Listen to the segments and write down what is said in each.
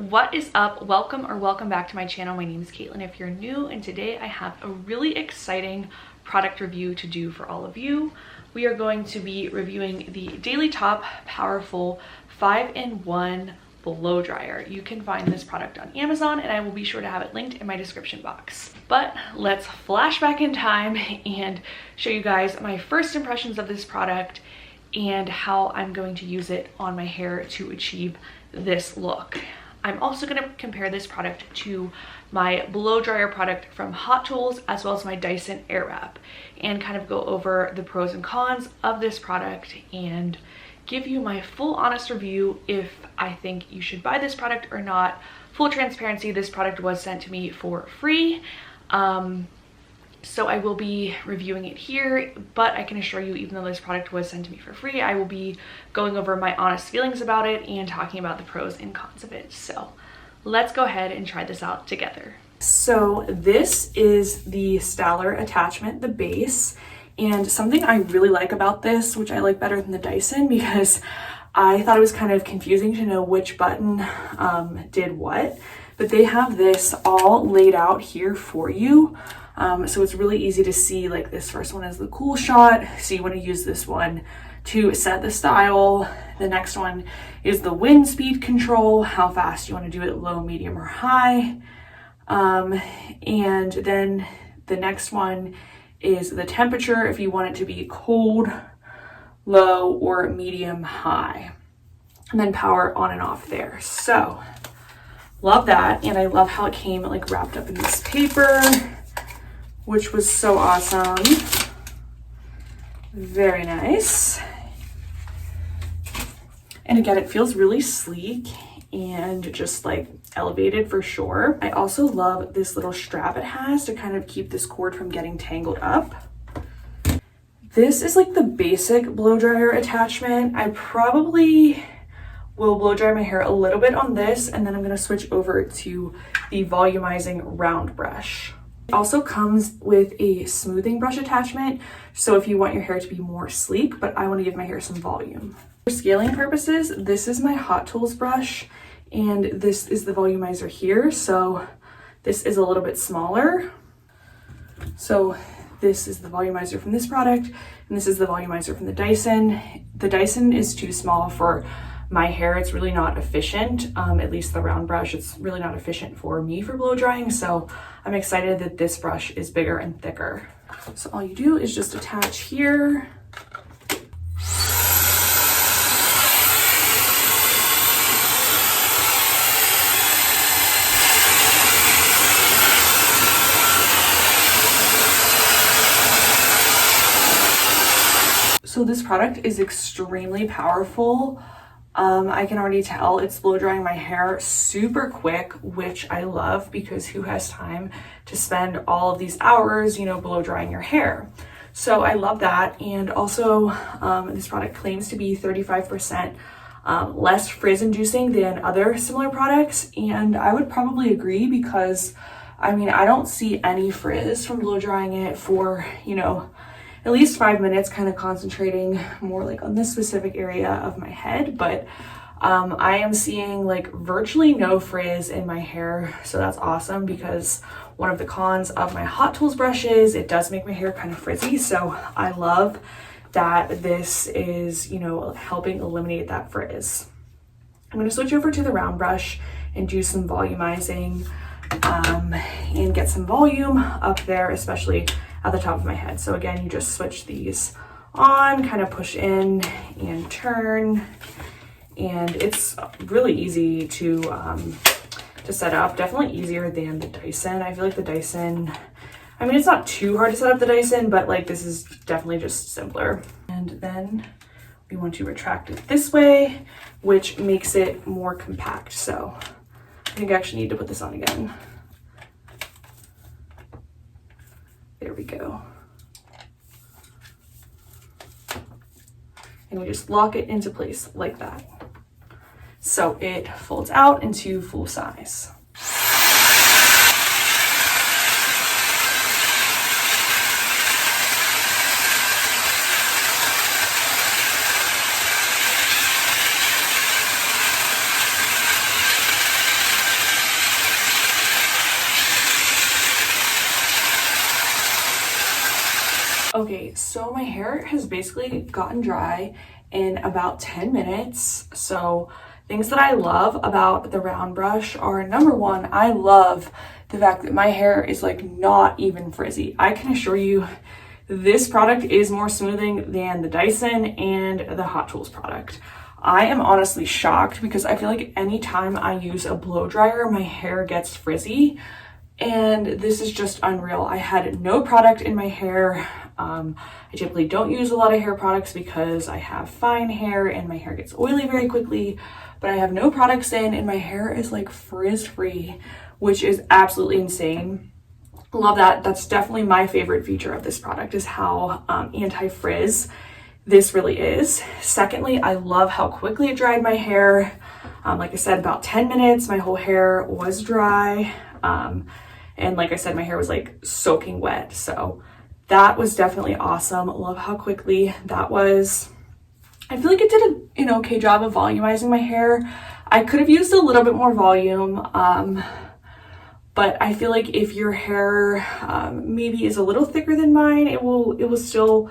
What is up? Welcome back to my channel. My name is Caitlin if you're new, and today I have a really exciting product review to do for all of you. We are going to be reviewing the Daily Top Powerful 5-in-1 blow dryer. You can find this product on Amazon and I will be sure to have it linked in my description box. But let's flash back in time and show you guys my first impressions of this product and how I'm going to use it on my hair to achieve this look. I'm also going to compare this product to my blow dryer product from Hot Tools as well as my Dyson Airwrap and kind of go over the pros and cons of this product and give you my full honest review if I think you should buy this product or not. Full transparency, this product was sent to me for free. So I will be reviewing it here, but I can assure you, even though this product was sent to me for free, I will be going over my honest feelings about it and talking about the pros and cons of it. So let's go ahead and try this out together. So this is the Styler attachment, the base, and something I really like about this, which I like better than the Dyson, because I thought it was kind of confusing to know which button did what, but they have this all laid out here for you. So it's really easy to see, like this first one is the cool shot. So you want to use this one to set the style. The next one is the wind speed control, how fast you want to do it, low, medium, or high. And then the next one is the temperature, if you want it to be cold, low, or medium, high. And then power on and off there. So love that. And I love how it came like wrapped up in this paper, which was so awesome. Very nice. And again, it feels really sleek and just like elevated for sure. I also love this little strap it has to kind of keep this cord from getting tangled up. This is like the basic blow dryer attachment. I probably will blow dry my hair a little bit on this, and then I'm gonna switch over to the volumizing round brush. It also comes with a smoothing brush attachment, so if you want your hair to be more sleek, but I want to give my hair some volume. For scaling purposes, this is my Hot Tools brush, and this is the volumizer here, so this is a little bit smaller. So this is the volumizer from this product, and this is the volumizer from the Dyson. The Dyson is too small for my hair. It's really not efficient, at least the round brush, it's really not efficient for me for blow drying, so I'm excited that this brush is bigger and thicker. So all you do is just attach here. So this product is extremely powerful. I can already tell it's blow drying my hair super quick, which I love because who has time to spend all of these hours, you know, blow drying your hair? So I love that. And also this product claims to be 35% less frizz inducing than other similar products. And I would probably agree because I mean, I don't see any frizz from blow drying it for, you know, at least 5 minutes, kind of concentrating more like on this specific area of my head, but I am seeing like virtually no frizz in my hair, so that's awesome because one of the cons of my Hot Tools brushes, it does make my hair kind of frizzy, so I love that this is, you know, helping eliminate that frizz. I'm going to switch over to the round brush and do some volumizing and get some volume up there, especially at the top of my head. So again, you just switch these on, kind of push in and turn, and it's really easy to set up. Definitely easier than the Dyson. I feel like the Dyson, I mean, it's not too hard to set up the Dyson, but like this is definitely just simpler. And then we want to retract it this way, which makes it more compact. So I think I actually need to put this on again. There we go. And we just lock it into place like that. So it folds out into full size. Okay, so my hair has basically gotten dry in about 10 minutes. So things that I love about the round brush are, number one, I love the fact that my hair is like not even frizzy. I can assure you this product is more smoothing than the Dyson and the Hot Tools product. I am honestly shocked because I feel like anytime I use a blow dryer, my hair gets frizzy. And this is just unreal. I had no product in my hair. I typically don't use a lot of hair products because I have fine hair and my hair gets oily very quickly, but I have no products in and my hair is like frizz free, which is absolutely insane. Love that. That's definitely my favorite feature of this product, is how anti-frizz this really is. Secondly, I love how quickly it dried my hair. Like I said, about 10 minutes, my whole hair was dry. And like I said, my hair was like soaking wet. So that was definitely awesome. Love how quickly that was. I feel like it did an okay job of volumizing my hair. I could have used a little bit more volume, but I feel like if your hair maybe is a little thicker than mine, it will still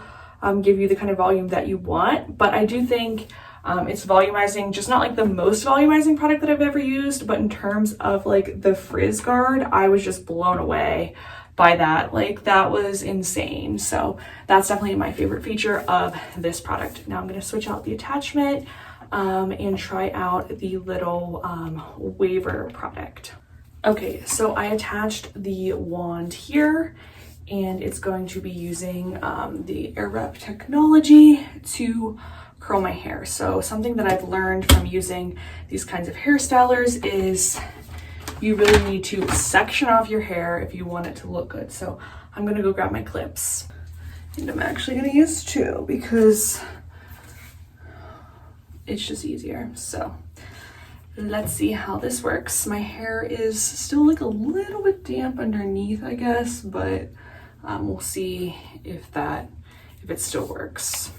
give you the kind of volume that you want. But I do think it's volumizing, just not like the most volumizing product that I've ever used, but in terms of like the frizz guard, I was just blown away by that. Like that was insane. So that's definitely my favorite feature of this product. Now I'm going to switch out the attachment and try out the little waver product. Okay, so I attached the wand here, and it's going to be using the Airwrap technology to curl my hair. So something that I've learned from using these kinds of hairstylers is you really need to section off your hair if you want it to look good. So I'm gonna go grab my clips, and I'm actually gonna use two because it's just easier. So let's see how this works. My hair is still like a little bit damp underneath, I guess, but we'll see if it still works.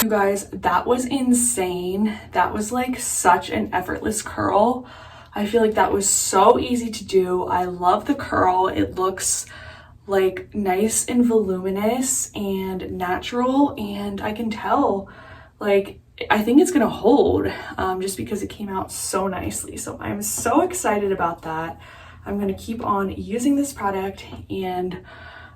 You guys, that was insane. That was like such an effortless curl. I feel like that was so easy to do. I love the curl. It looks like nice and voluminous and natural, and I can tell, like, I think it's gonna hold just because it came out so nicely. So I'm so excited about that. I'm gonna keep on using this product and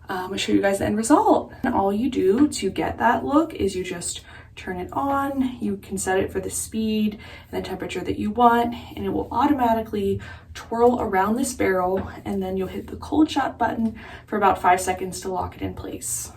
I'll show you guys the end result. And all you do to get that look is you just turn it on. You can set it for the speed and the temperature that you want, and it will automatically twirl around this barrel, and then you'll hit the cold shot button for about 5 seconds to lock it in place.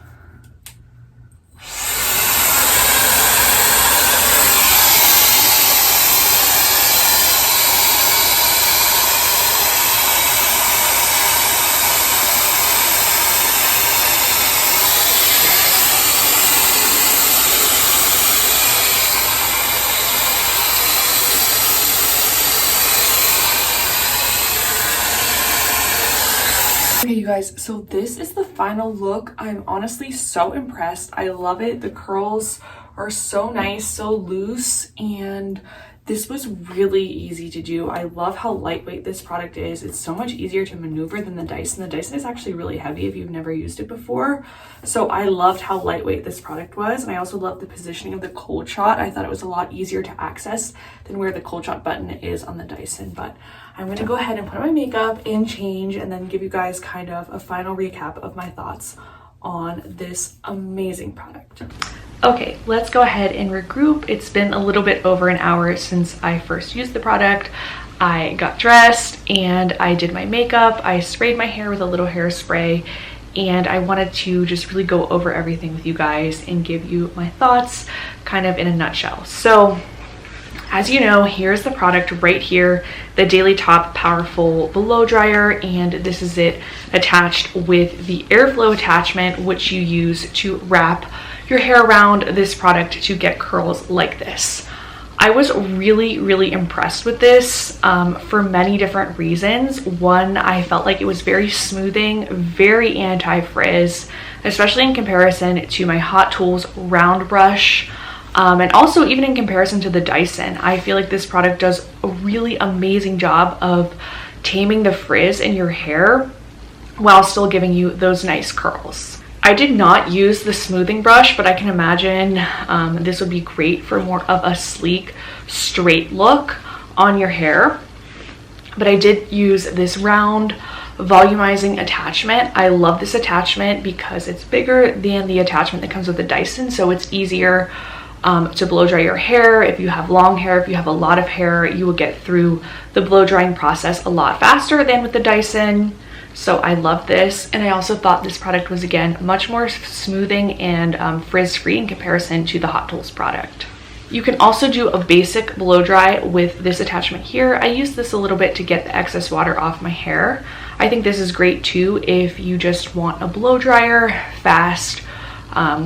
Okay, you guys, so this is the final look. I'm honestly so impressed. I love it. The curls are so nice, so loose, and this was really easy to do. I love how lightweight this product is. It's so much easier to maneuver than the Dyson. The Dyson is actually really heavy if you've never used it before. So I loved how lightweight this product was, and I also loved the positioning of the cold shot. I thought it was a lot easier to access than where the cold shot button is on the Dyson. But I'm gonna go ahead and put on my makeup and change, and then give you guys kind of a final recap of my thoughts on this amazing product. Okay, let's go ahead and regroup. It's been a little bit over an hour since I first used the product. I got dressed and I did my makeup. I sprayed my hair with a little hairspray, and I wanted to just really go over everything with you guys and give you my thoughts kind of in a nutshell. So As you know, here's the product right here, the Daily Top Powerful Blow Dryer, and this is it attached with the airflow attachment, which you use to wrap your hair around this product to get curls like this. I was really impressed with this for many different reasons. One, I felt like it was very smoothing, very anti-frizz, especially in comparison to my Hot Tools round brush. And also even in comparison to the Dyson, I feel like this product does a really amazing job of taming the frizz in your hair while still giving you those nice curls. I did not use the smoothing brush, but I can imagine this would be great for more of a sleek, straight look on your hair. But I did use this round volumizing attachment. I love this attachment because it's bigger than the attachment that comes with the Dyson, so it's easier to blow dry your hair. If you have long hair, if you have a lot of hair, you will get through the blow drying process a lot faster than with the Dyson. So I love this, and I also thought this product was, again, much more smoothing and frizz-free in comparison to the Hot Tools product. You can also do a basic blow dry with this attachment here. I use this a little bit to get the excess water off my hair. I think this is great too if you just want a blow dryer, fast,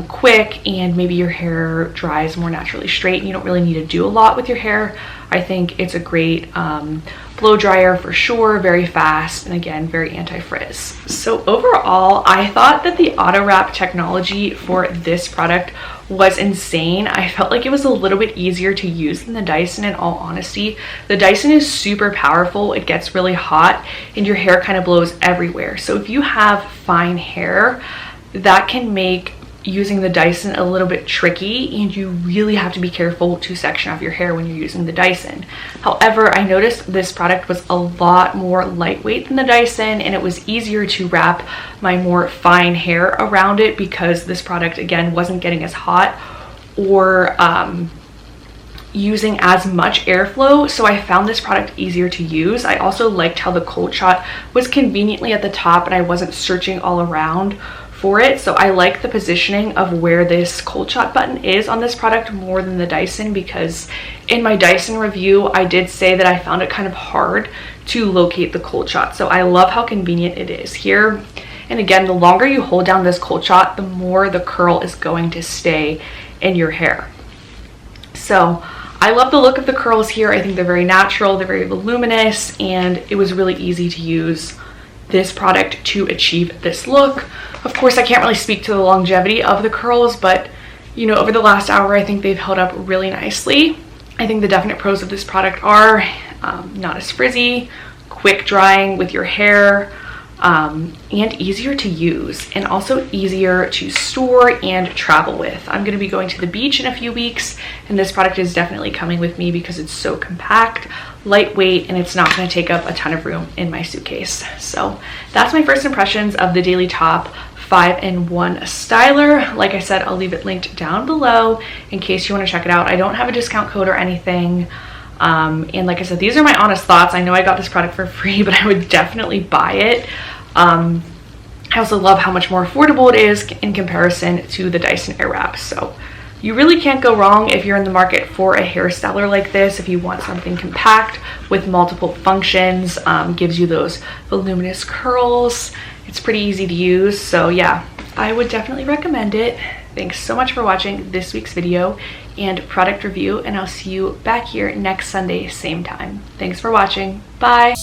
quick, and maybe your hair dries more naturally straight and you don't really need to do a lot with your hair. I think it's a great blow dryer for sure, very fast, and again, very anti-frizz. So overall, I thought that the auto wrap technology for this product was insane. I felt like it was a little bit easier to use than the Dyson, in all honesty. The Dyson is super powerful, it gets really hot, and your hair kind of blows everywhere. So if you have fine hair, that can make using the Dyson a little bit tricky, and you really have to be careful to section off your hair when you're using the Dyson. However, I noticed this product was a lot more lightweight than the Dyson, and it was easier to wrap my more fine hair around it because this product, again, wasn't getting as hot or using as much airflow, so I found this product easier to use. I also liked how the cold shot was conveniently at the top and I wasn't searching all around for it. So I like the positioning of where this cold shot button is on this product more than the Dyson, because in my Dyson review I did say that I found it kind of hard to locate the cold shot. So I love how convenient it is here. And again, the longer you hold down this cold shot, the more the curl is going to stay in your hair. So I love the look of the curls here. I think they're very natural, they're very voluminous, and it was really easy to use this product to achieve this look. Of course, I can't really speak to the longevity of the curls, but you know, over the last hour, I think they've held up really nicely. I think the definite pros of this product are not as frizzy, quick drying with your hair, and easier to use, and also easier to store and travel with. I'm going to be going to the beach in a few weeks, and this product is definitely coming with me because it's so compact, lightweight, and it's not going to take up a ton of room in my suitcase. So that's my first impressions of the Daily Top 5-in-1 styler. Like I said, I'll leave it linked down below in case you want to check it out. I don't have a discount code or anything. And like I said, these are my honest thoughts. I know I got this product for free, but I would definitely buy it. I also love how much more affordable it is in comparison to the Dyson Airwrap. So you really can't go wrong if you're in the market for a hairstyler like this. If you want something compact with multiple functions, gives you those voluminous curls. It's pretty easy to use. So yeah, I would definitely recommend it. Thanks so much for watching this week's video and product review, and I'll see you back here next Sunday, same time. Thanks for watching. Bye.